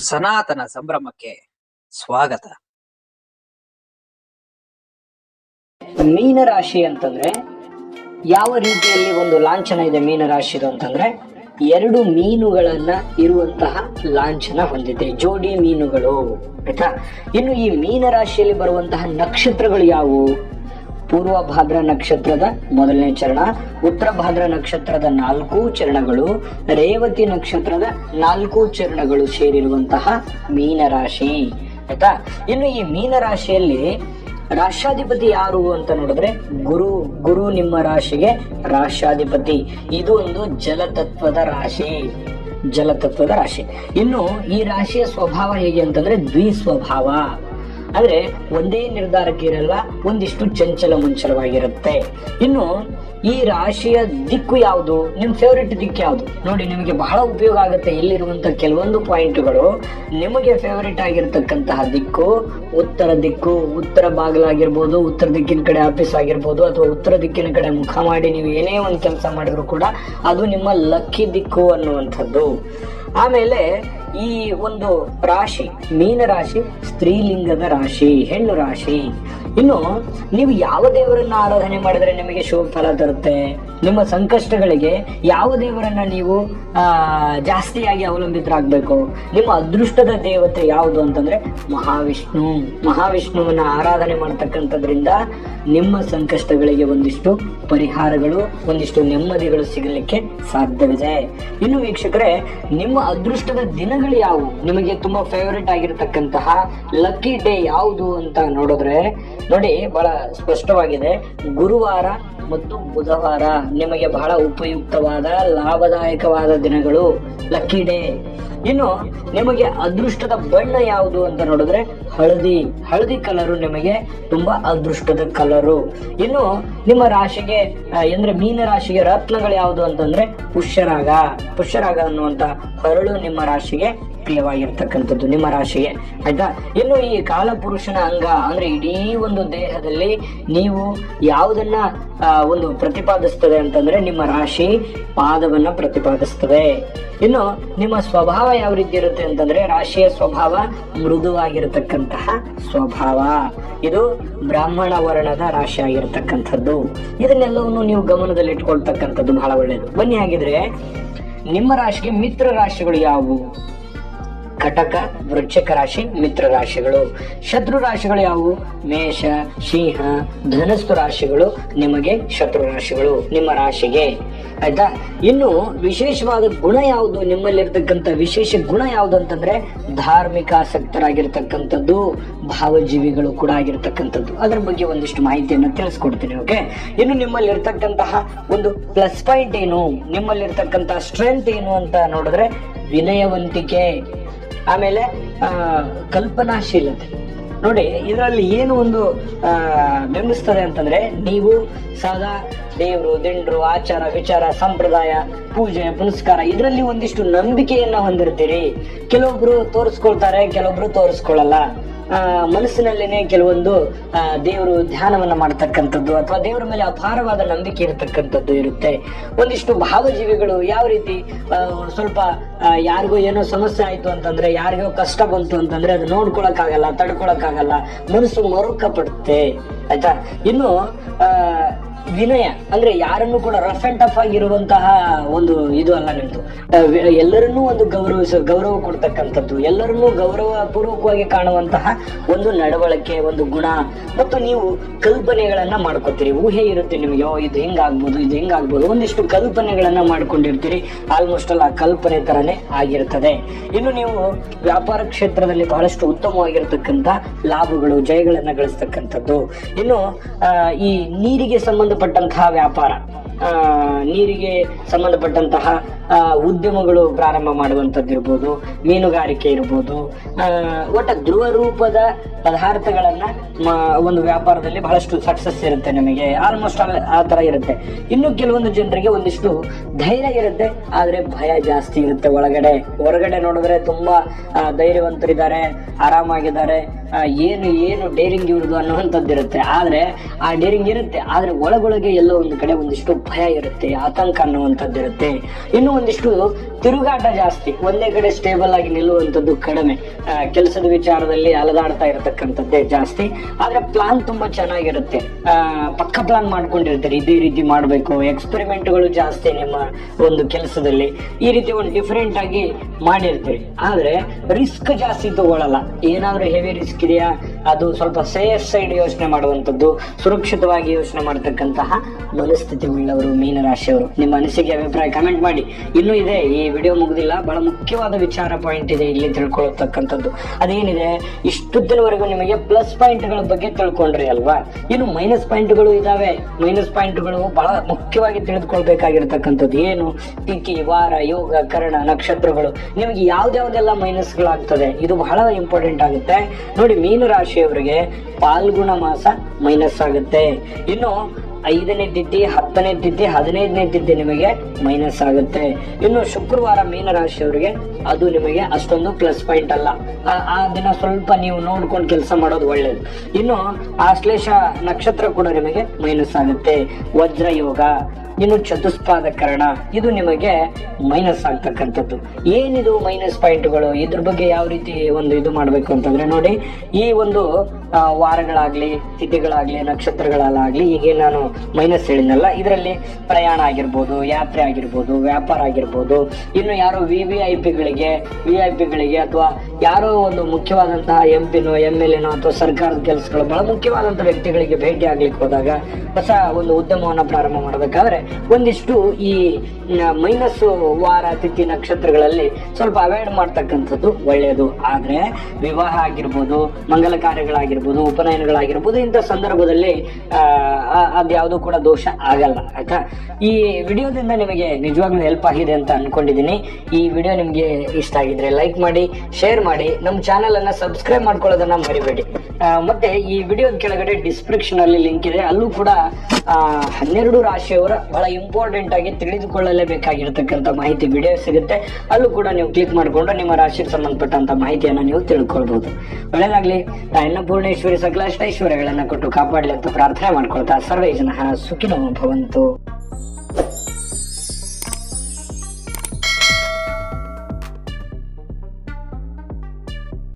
ಸನಾತನ ಸಂಭ್ರಮಕ್ಕೆ ಸ್ವಾಗತ. ಮೀನರಾಶಿ ಅಂತಂದ್ರೆ ಯಾವ ರೀತಿಯಲ್ಲಿ ಒಂದು ಲಾಂಛನ ಇದೆ ಮೀನರಾಶಿದು ಅಂತಂದ್ರೆ, ಎರಡು ಮೀನುಗಳನ್ನ ಇರುವಂತಹ ಲಾಂಛನ ಹೊಂದಿದೆ, ಜೋಡಿ ಮೀನುಗಳು. ಆಯ್ತಾ? ಇನ್ನು ಈ ಮೀನರಾಶಿಯಲ್ಲಿ ಬರುವಂತಹ ನಕ್ಷತ್ರಗಳು ಯಾವುವು? ಪೂರ್ವ ಭಾದ್ರ ನಕ್ಷತ್ರದ ಮೊದಲನೇ ಚರಣ, ಉತ್ತರ ಭಾದ್ರ ನಕ್ಷತ್ರದ 4 ಚರಣಗಳು, ರೇವತಿ ನಕ್ಷತ್ರದ 4 ಚರಣಗಳು ಸೇರಿರುವಂತಹ ಮೀನರಾಶಿ. ಆಯ್ತಾ? ಇನ್ನು ಈ ಮೀನರಾಶಿಯಲ್ಲಿ ರಾಷ್ಟ್ರಾಧಿಪತಿ ಯಾರು ಅಂತ ನೋಡಿದ್ರೆ ಗುರು ನಿಮ್ಮ ರಾಶಿಗೆ ರಾಷ್ಟ್ರಾಧಿಪತಿ. ಇದು ಒಂದು ಜಲತತ್ವದ ರಾಶಿ. ಇನ್ನು ಈ ರಾಶಿಯ ಸ್ವಭಾವ ಹೇಗೆ ಅಂತಂದ್ರೆ ದ್ವಿಸ್ವಭಾವ. ಅಂದ್ರೆ ಒಂದೇ ನಿರ್ಧಾರಕ್ಕೆ ಇರಲ್ಲ, ಒಂದಿಷ್ಟು ಚಂಚಲ ಮುಂಚಲವಾಗಿರುತ್ತೆ. ಇನ್ನು ಈ ರಾಶಿಯ ದಿಕ್ಕು ಯಾವುದು? ನಿಮ್ ಫೇವ್ರೆಟ್ ದಿಕ್ಕು ಯಾವುದು? ನೋಡಿ, ನಿಮಗೆ ಬಹಳ ಉಪಯೋಗ ಆಗುತ್ತೆ. ಇಲ್ಲಿರುವಂತಹ ಕೆಲವೊಂದು ಪಾಯಿಂಟ್ಗಳು ನಿಮಗೆ ಫೇವ್ರೆಟ್ ಆಗಿರ್ತಕ್ಕಂತಹ ದಿಕ್ಕು ಉತ್ತರ ದಿಕ್ಕು. ಉತ್ತರ ಬಾಗಿಲಾಗಿರ್ಬೋದು, ಉತ್ತರ ದಿಕ್ಕಿನ ಕಡೆ ಆಫೀಸ್ ಆಗಿರ್ಬೋದು, ಅಥವಾ ಉತ್ತರ ದಿಕ್ಕಿನ ಕಡೆ ಮುಖ ಮಾಡಿ ನೀವು ಏನೇ ಒಂದು ಕೆಲಸ ಮಾಡಿದ್ರು ಕೂಡ ಅದು ನಿಮ್ಮ ಲಕ್ಕಿ ದಿಕ್ಕು ಅನ್ನುವಂಥದ್ದು. ಆಮೇಲೆ ಈ ಒಂದು ರಾಶಿ ಮೀನರಾಶಿ ಸ್ತ್ರೀಲಿಂಗದ ರಾಶಿ, ಹೆಣ್ಣು ರಾಶಿ. ಇನ್ನು ನೀವು ಯಾವ ದೇವರನ್ನ ಆರಾಧನೆ ಮಾಡಿದ್ರೆ ನಿಮಗೆ ಶುಭ ಫಲ ತರುತ್ತೆ? ನಿಮ್ಮ ಸಂಕಷ್ಟಗಳಿಗೆ ಯಾವ ದೇವರನ್ನ ನೀವು ಜಾಸ್ತಿಯಾಗಿ ಅವಲಂಬಿತರಾಗಬೇಕು? ನಿಮ್ಮ ಅದೃಷ್ಟದ ದೇವತೆ ಯಾವುದು ಅಂತಂದ್ರೆ ಮಹಾವಿಷ್ಣುವನ್ನ ಆರಾಧನೆ ಮಾಡ್ತಕ್ಕಂಥದ್ರಿಂದ ನಿಮ್ಮ ಸಂಕಷ್ಟಗಳಿಗೆ ಒಂದಿಷ್ಟು ಪರಿಹಾರಗಳು, ಒಂದಿಷ್ಟು ನೆಮ್ಮದಿಗಳು ಸಿಗಲಿಕ್ಕೆ ಸಾಧ್ಯವಿದೆ. ಇನ್ನು ವೀಕ್ಷಕರೇ, ನಿಮ್ಮ ಅದೃಷ್ಟದ ದಿನಗಳು ಯಾವುವು? ನಿಮಗೆ ತುಂಬಾ ಫೇವರೇಟ್ ಆಗಿರತಕ್ಕಂತಹ ಲಕ್ಕಿ ಡೇ ಯಾವುದು ಅಂತ ನೋಡಿದ್ರೆ ನೋಡಿ, ಬಹಳ ಸ್ಪಷ್ಟವಾಗಿದೆ. ಗುರುವಾರ ಮತ್ತು ಬುಧವಾರ ನಿಮಗೆ ಬಹಳ ಉಪಯುಕ್ತವಾದ ಲಾಭದಾಯಕವಾದ ದಿನಗಳು, ಲಕ್ಕಿ ಡೇ. ಇನ್ನು ನಿಮಗೆ ಅದೃಷ್ಟದ ಬಣ್ಣ ಯಾವುದು ಅಂತ ನೋಡಿದ್ರೆ ಹಳದಿ ಕಲರು ನಿಮಗೆ ತುಂಬಾ ಅದೃಷ್ಟದ ಕಲರು. ಇನ್ನು ನಿಮ್ಮ ರಾಶಿಗೆ ಅಂದ್ರೆ ಮೀನ ರಾಶಿಗೆ ರತ್ನಗಳು ಯಾವುದು ಅಂತಂದ್ರೆ ಪುಷ್ಯರಾಗ ಅನ್ನುವಂತ ಹರಳು ನಿಮ್ಮ ರಾಶಿಗೆ ಪ್ರಿಯವಾಗಿರ್ತಕ್ಕಂಥದ್ದು, ನಿಮ್ಮ ರಾಶಿಗೆ. ಆಯ್ತಾ? ಇನ್ನು ಈ ಕಾಲಪುರುಷನ ಅಂಗ ಅಂದ್ರೆ ಇಡೀ ಒಂದು ದೇಹದಲ್ಲಿ ನೀವು ಯಾವುದನ್ನ ಒಂದು ಪ್ರತಿಪಾದಿಸ್ತದೆ ಅಂತಂದ್ರೆ ನಿಮ್ಮ ರಾಶಿ ಪಾದವನ್ನ ಪ್ರತಿಪಾದಿಸ್ತದೆ. ಇನ್ನು ನಿಮ್ಮ ಸ್ವಭಾವ ಯಾವ ರೀತಿ ಇರುತ್ತೆ ಅಂತಂದ್ರೆ ರಾಶಿಯ ಸ್ವಭಾವ ಮೃದುವಾಗಿರತಕ್ಕಂತಹ ಸ್ವಭಾವ. ಇದು ಬ್ರಾಹ್ಮಣ ವರ್ಣದ ರಾಶಿ ಆಗಿರತಕ್ಕಂಥದ್ದು. ಇದನ್ನೆಲ್ಲವನ್ನು ನೀವು ಗಮನದಲ್ಲಿ ಇಟ್ಕೊಳ್ತಕ್ಕಂಥದ್ದು ಬಹಳ ಒಳ್ಳೆಯದು. ಬನ್ನಿ, ಹಾಗಿದ್ರೆ ನಿಮ್ಮ ರಾಶಿಗೆ ಮಿತ್ರ ರಾಶಿಗಳು ಯಾವುವು? ಕಟಕ, ವೃಶ್ಚಿಕ ರಾಶಿ ಮಿತ್ರ ರಾಶಿಗಳು. ಶತ್ರು ರಾಶಿಗಳು ಯಾವುವು? ಮೇಷ, ಸಿಂಹ, ಧನಸ್ಸು ರಾಶಿಗಳು ನಿಮಗೆ ಶತ್ರು ರಾಶಿಗಳು, ನಿಮ್ಮ ರಾಶಿಗೆ. ಆಯ್ತಾ? ಇನ್ನು ವಿಶೇಷವಾದ ಗುಣ ಯಾವುದು? ನಿಮ್ಮಲ್ಲಿರ್ತಕ್ಕಂಥ ವಿಶೇಷ ಗುಣ ಯಾವುದು ಅಂತಂದ್ರೆ ಧಾರ್ಮಿಕ ಆಸಕ್ತರಾಗಿರ್ತಕ್ಕಂಥದ್ದು, ಭಾವಜೀವಿಗಳು ಕೂಡ ಆಗಿರ್ತಕ್ಕಂಥದ್ದು. ಅದರ ಬಗ್ಗೆ ಒಂದಿಷ್ಟು ಮಾಹಿತಿಯನ್ನು ತಿಳಿಸ್ಕೊಡ್ತೀನಿ. ಓಕೆ? ಇನ್ನು ನಿಮ್ಮಲ್ಲಿರ್ತಕ್ಕಂತಹ ಒಂದು ಪ್ಲಸ್ ಪಾಯಿಂಟ್ ಏನು, ನಿಮ್ಮಲ್ಲಿರ್ತಕ್ಕಂತಹ ಸ್ಟ್ರೆಂತ್ ಏನು ಅಂತ ನೋಡಿದ್ರೆ ವಿನಯವಂತಿಕೆ, ಆಮೇಲೆ ಕಲ್ಪನಾಶೀಲತೆ. ನೋಡಿ, ಇದರಲ್ಲಿ ಏನು ಒಂದು ಬೆಂಬಲಿಸ್ತದೆ ಅಂತಂದ್ರೆ ನೀವು ಸದಾ ದೇವರು, ದಿಂಡ್ರು, ಆಚಾರ ವಿಚಾರ, ಸಂಪ್ರದಾಯ, ಪೂಜೆ ಪುನಸ್ಕಾರ ಇದರಲ್ಲಿ ಒಂದಿಷ್ಟು ನಂಬಿಕೆಯನ್ನ ಹೊಂದಿರ್ತೀರಿ. ಕೆಲವೊಬ್ರು ತೋರಿಸ್ಕೊಳ್ತಾರೆ, ಕೆಲವೊಬ್ರು ತೋರಿಸ್ಕೊಳ್ಳಲ್ಲ. ಮನಸ್ಸಿನಲ್ಲೇನೆ ಕೆಲವೊಂದು ದೇವರು ಧ್ಯಾನವನ್ನ ಮಾಡ್ತಕ್ಕಂಥದ್ದು ಅಥವಾ ದೇವರ ಮೇಲೆ ಅಪಾರವಾದ ನಂಬಿಕೆ ಇರತಕ್ಕಂಥದ್ದು ಇರುತ್ತೆ. ಒಂದಿಷ್ಟು ಭಾವಜೀವಿಗಳು ಯಾವ ರೀತಿ ಸ್ವಲ್ಪ ಯಾರಿಗೋ ಏನೋ ಸಮಸ್ಯೆ ಆಯ್ತು ಅಂತಂದ್ರೆ, ಯಾರಿಗೋ ಕಷ್ಟ ಬಂತು ಅಂತಂದ್ರೆ ಅದು ನೋಡ್ಕೊಳಕ್ಕಾಗಲ್ಲ, ತಡ್ಕೊಳಕ್ಕಾಗಲ್ಲ, ಮನಸ್ಸು ಮರುಕ ಪಡುತ್ತೆ. ಆಯ್ತಾ? ಇನ್ನು ವಿನಯ ಅಂದ್ರೆ ಯಾರನ್ನು ಕೂಡ ರಫ್ ಅಂಡ್ ಟಫ್ ಆಗಿರುವಂತಹ ಒಂದು ಇದು ಅಲ್ಲ ನಿಮ್ದು. ಎಲ್ಲರನ್ನೂ ಒಂದು ಗೌರವ ಕೊಡ್ತಕ್ಕಂಥದ್ದು, ಎಲ್ಲರನ್ನೂ ಗೌರವ ಪೂರ್ವಕವಾಗಿ ಕಾಣುವಂತಹ ಒಂದು ನಡವಳಿಕೆ, ಒಂದು ಗುಣ. ಮತ್ತು ನೀವು ಕಲ್ಪನೆಗಳನ್ನ ಮಾಡ್ಕೋತೀರಿ, ಊಹೆ ಇರುತ್ತೆ ನಿಮಗೆ, ಇದು ಹಿಂಗಾಗ್ಬೋದು, ಒಂದಿಷ್ಟು ಕಲ್ಪನೆಗಳನ್ನ ಮಾಡ್ಕೊಂಡಿರ್ತೀರಿ. ಆಲ್ಮೋಸ್ಟ್ ಅಲ್ಲ ಕಲ್ಪನೆ ತರನೇ ಆಗಿರ್ತದೆ. ಇನ್ನು ನೀವು ವ್ಯಾಪಾರ ಕ್ಷೇತ್ರದಲ್ಲಿ ಬಹಳಷ್ಟು ಉತ್ತಮವಾಗಿರ್ತಕ್ಕಂಥ ಲಾಭಗಳು, ಜಯಗಳನ್ನ ಗಳಿಸ್ತಕ್ಕಂಥದ್ದು. ಇನ್ನು ಈ ನೀರಿಗೆ ಸಂಬಂಧಪಟ್ಟಂತಹ ವ್ಯಾಪಾರ, ನೀರಿಗೆ ಸಂಬಂಧಪಟ್ಟಂತಹ ಉದ್ಯಮಗಳು ಪ್ರಾರಂಭ ಮಾಡುವಂಥದ್ದು ಇರ್ಬೋದು, ಮೀನುಗಾರಿಕೆ ಇರ್ಬೋದು, ಒಟ್ಟ ಧ್ರುವ ರೂಪದ ಪದಾರ್ಥಗಳನ್ನ ಒಂದು ವ್ಯಾಪಾರದಲ್ಲಿ ಬಹಳಷ್ಟು ಸಕ್ಸಸ್ ಇರುತ್ತೆ ನಿಮಗೆ. ಆಲ್ಮೋಸ್ಟ್ ಆ ತರ ಇರುತ್ತೆ. ಇನ್ನು ಕೆಲವೊಂದು ಜನರಿಗೆ ಒಂದಿಷ್ಟು ಧೈರ್ಯ ಇರುತ್ತೆ, ಆದ್ರೆ ಭಯ ಜಾಸ್ತಿ ಇರುತ್ತೆ ಹೊರಗಡೆ ನೋಡಿದ್ರೆ ತುಂಬಾ ಧೈರ್ಯವಂತರಿದ್ದಾರೆ, ಆರಾಮಾಗಿದ್ದಾರೆ, ಏನು ಏನು ಡೇರಿಂಗ್ ಇರುವುದು ಅನ್ನುವಂಥದ್ದು ಇರುತ್ತೆ. ಆದ್ರೆ ಆ ಡೇರಿಂಗ್ ಇರುತ್ತೆ, ಆದ್ರೆ ಒಳಗೊಳಗೆ ಎಲ್ಲೋ ಒಂದು ಕಡೆ ಒಂದಿಷ್ಟು ಭಯ ಇರುತ್ತೆ, ಆತಂಕ ಅನ್ನುವಂಥದ್ದು ಇರುತ್ತೆ. ಇನ್ನು ಒಂದಿಷ್ಟು ತಿರುಗಾಟ ಜಾಸ್ತಿ, ಒಂದೇ ಕಡೆ ಸ್ಟೇಬಲ್ ಆಗಿ ನಿಲ್ಲುವಂಥದ್ದು ಕಡಿಮೆ, ಕೆಲಸದ ವಿಚಾರದಲ್ಲಿ ಅಲದಾಡ್ತಾ ಇರತಕ್ಕಂಥದ್ದೇ ಜಾಸ್ತಿ. ಆದ್ರೆ ಪ್ಲಾನ್ ತುಂಬಾ ಚೆನ್ನಾಗಿರುತ್ತೆ, ಪಕ್ಕ ಪ್ಲಾನ್ ಮಾಡ್ಕೊಂಡಿರ್ತಾರೆ, ಇದೇ ರೀತಿ ಮಾಡ್ಬೇಕು, ಎಕ್ಸ್ಪೆರಿಮೆಂಟ್ಗಳು ಜಾಸ್ತಿ ನಿಮ್ಮ ಒಂದು ಕೆಲಸದಲ್ಲಿ, ಈ ರೀತಿ ಒಂದು ಡಿಫ್ರೆಂಟ್ ಆಗಿ ಮಾಡಿರ್ತೀರಿ. ಆದ್ರೆ ರಿಸ್ಕ್ ಜಾಸ್ತಿ ತಗೊಳ್ಳಲ್ಲ. ಏನಾದ್ರೂ ಹೆವಿ ರಿಸ್ಕ್ ಇದೆಯಾ, ಅದು ಸ್ವಲ್ಪ ಸೇಫ್ ಸೈಡ್ ಯೋಚನೆ ಮಾಡುವಂಥದ್ದು, ಸುರಕ್ಷಿತವಾಗಿ ಯೋಚನೆ ಮಾಡತಕ್ಕಂತಹ ಮನಸ್ಥಿತಿ ಉಳ್ಳವರು ಮೀನರಾಶಿಯವರು. ನಿಮ್ಮ ಅನಿಸಿಕೆ ಅಭಿಪ್ರಾಯ ಕಮೆಂಟ್ ಮಾಡಿ. ಇನ್ನೂ ಇದೆ, ಈ ವಿಡಿಯೋ ಮುಗುದಿಲ್ಲ, ಬಹಳ ಮುಖ್ಯವಾದ ವಿಚಾರ ಪಾಯಿಂಟ್ ಇದೆ ಇಲ್ಲಿ ತಿಳ್ಕೊಳ್ಳತಕ್ಕಂಥದ್ದು. ಅದೇನಿದೆ, ಇಷ್ಟು ದಿನವರೆಗೂ ನಿಮಗೆ ಪ್ಲಸ್ ಪಾಯಿಂಟ್ಗಳ ಬಗ್ಗೆ ತಿಳ್ಕೊಂಡ್ರಿ ಅಲ್ವಾ, ಇನ್ನು ಮೈನಸ್ ಪಾಯಿಂಟ್ಗಳು ಇದಾವೆ. ಮೈನಸ್ ಪಾಯಿಂಟ್ಗಳು ಬಹಳ ಮುಖ್ಯವಾಗಿ ತಿಳಿದುಕೊಳ್ಬೇಕಾಗಿರ್ತಕ್ಕಂಥದ್ದು. ಏನು, ತಿಥಿ, ವಾರ, ಯೋಗ, ಕರ್ಣ, ನಕ್ಷತ್ರಗಳು, ನಿಮಗೆ ಯಾವ್ದಾವ್ದೆಲ್ಲ ಮೈನಸ್ಗಳಾಗ್ತದೆ, ಇದು ಬಹಳ ಇಂಪಾರ್ಟೆಂಟ್ ಆಗುತ್ತೆ ನೋಡಿ. ಮೀನರಾಶಿಯವರಿಗೆ ಪಾಲ್ಗುಣ ಮಾಸ ಮೈನಸ್ ಆಗುತ್ತೆ. ಇನ್ನು 5ನೇ ತಿಥಿ, 10ನೇ ತಿಥಿ, 15ನೇ ತಿಥಿ ನಿಮಗೆ ಮೈನಸ್ ಆಗುತ್ತೆ. ಇನ್ನು ಶುಕ್ರವಾರ ಮೀನರಾಶಿಯವರಿಗೆ ಅದು ನಿಮಗೆ ಅಷ್ಟೊಂದು ಪ್ಲಸ್ ಪಾಯಿಂಟ್ ಅಲ್ಲ. ಆ ದಿನ ಸ್ವಲ್ಪ ನೀವು ನೋಡ್ಕೊಂಡು ಕೆಲಸ ಮಾಡೋದು ಒಳ್ಳೇದು. ಇನ್ನು ಆಶ್ಲೇಷ ನಕ್ಷತ್ರ ಕೂಡ ನಿಮಗೆ ಮೈನಸ್ ಆಗುತ್ತೆ. ವಜ್ರ ಯೋಗ, ಇನ್ನು ಚತುಷ್ಪಾದ ಕರ್ಣ, ಇದು ನಿಮಗೆ ಮೈನಸ್ ಆಗ್ತಕ್ಕಂಥದ್ದು. ಏನಿದು ಮೈನಸ್ ಪಾಯಿಂಟ್ಗಳು, ಇದ್ರ ಬಗ್ಗೆ ಯಾವ ರೀತಿ ಒಂದು ಇದು ಮಾಡ್ಬೇಕು ಅಂತಂದ್ರೆ ನೋಡಿ, ಈ ಒಂದು ವಾರಗಳಾಗ್ಲಿ, ತಿಥಿಗಳಾಗ್ಲಿ, ನಕ್ಷತ್ರಗಳಾಗ್ಲಿ, ಈಗ ನಾನು ಮೈನಸ್ ಹೇಳಿದ್ನಲ್ಲ, ಇದರಲ್ಲಿ ಪ್ರಯಾಣ ಆಗಿರ್ಬೋದು, ಯಾತ್ರೆ ಆಗಿರ್ಬೋದು, ವ್ಯಾಪಾರ ಆಗಿರ್ಬೋದು, ಇನ್ನು ಯಾರೋ ವಿ.ಐ.ಪಿಗಳಿಗೆ ಅಥವಾ ಯಾರೋ ಒಂದು ಮುಖ್ಯವಾದಂತಹ MP-ನೋ MLA-ನೋ ಅಥವಾ ಸರ್ಕಾರದ ಕೆಲಸಗಳು, ಬಹಳ ಮುಖ್ಯವಾದಂತಹ ವ್ಯಕ್ತಿಗಳಿಗೆ ಭೇಟಿ ಆಗ್ಲಿಕ್ಕೆ ಹೋದಾಗ, ಹೊಸ ಒಂದು ಉದ್ಯಮವನ್ನ ಪ್ರಾರಂಭ ಮಾಡಬೇಕಾದ್ರೆ ಒಂದಿಷ್ಟು ಈ ಮೈನಸ್ ವಾರ, ತಿಥಿ, ನಕ್ಷತ್ರಗಳಲ್ಲಿ ಸ್ವಲ್ಪ ಅವಾಯ್ಡ್ ಮಾಡ್ತಕ್ಕಂಥದ್ದು ಒಳ್ಳೆಯದು. ಆದ್ರೆ ವಿವಾಹ ಆಗಿರ್ಬೋದು, ಮಂಗಲ ಕಾರ್ಯಗಳಾಗಿರ್ಬೋದು, ಉಪನಯನಗಳಾಗಿರ್ಬೋದು, ಇಂಥ ಸಂದರ್ಭದಲ್ಲಿ ಅದ್ಯಾವುದು ಕೂಡ ದೋಷ ಆಗಲ್ಲ. ಆಯ್ತಾ, ಈ ವಿಡಿಯೋದಿಂದ ನಿಮಗೆ ನಿಜವಾಗ್ಲೂ ಹೆಲ್ಪ್ ಆಗಿದೆ ಅಂತ ಅನ್ಕೊಂಡಿದ್ದೀನಿ. ಈ ವಿಡಿಯೋ ನಿಮ್ಗೆ ಇಷ್ಟ ಆಗಿದ್ರೆ ಲೈಕ್ ಮಾಡಿ, ಶೇರ್ ಮಾಡಿ, ನಮ್ಮ ಚಾನೆಲ್ ಅನ್ನ ಸಬ್ಸ್ಕ್ರೈಬ್ ಮಾಡ್ಕೊಳ್ಳೋದನ್ನ ಮರಿಬೇಡಿ. ಮತ್ತೆ ಈ ವಿಡಿಯೋದ ಕೆಳಗಡೆ ಡಿಸ್ಕ್ರಿಪ್ಷನ್ ಅಲ್ಲಿ ಲಿಂಕ್ ಇದೆ, ಅಲ್ಲೂ ಕೂಡ 12 ರಾಶಿಯವರ ಬಹಳ ಇಂಪಾರ್ಟೆಂಟ್ ಆಗಿ ತಿಳಿದುಕೊಳ್ಳಲೇಬೇಕಾಗಿರ್ತಕ್ಕಂಥ ಮಾಹಿತಿ ವಿಡಿಯೋ ಸಿಗುತ್ತೆ. ಅಲ್ಲೂ ಕೂಡ ನೀವು ಕ್ಲಿಕ್ ಮಾಡಿಕೊಂಡು ನಿಮ್ಮ ರಾಶಿಗೆ ಸಂಬಂಧಪಟ್ಟಂತ ಮಾಹಿತಿಯನ್ನು ನೀವು ತಿಳ್ಕೊಳ್ಬಹುದು. ಒಳ್ಳೆಯದಾಗ್ಲಿ. ಅನ್ನಪೂರ್ಣೇಶ್ವರಿ ಸಕಲ ಐಶ್ವರ್ಯಗಳನ್ನ ಕೊಟ್ಟು ಕಾಪಾಡಲಿ ಅಂತ ಪ್ರಾರ್ಥನೆ ಮಾಡ್ಕೊಳ್ತಾ, ಸರ್ವೇ ಜನಃ ಸುಖಿನೋ ಭವಂತು.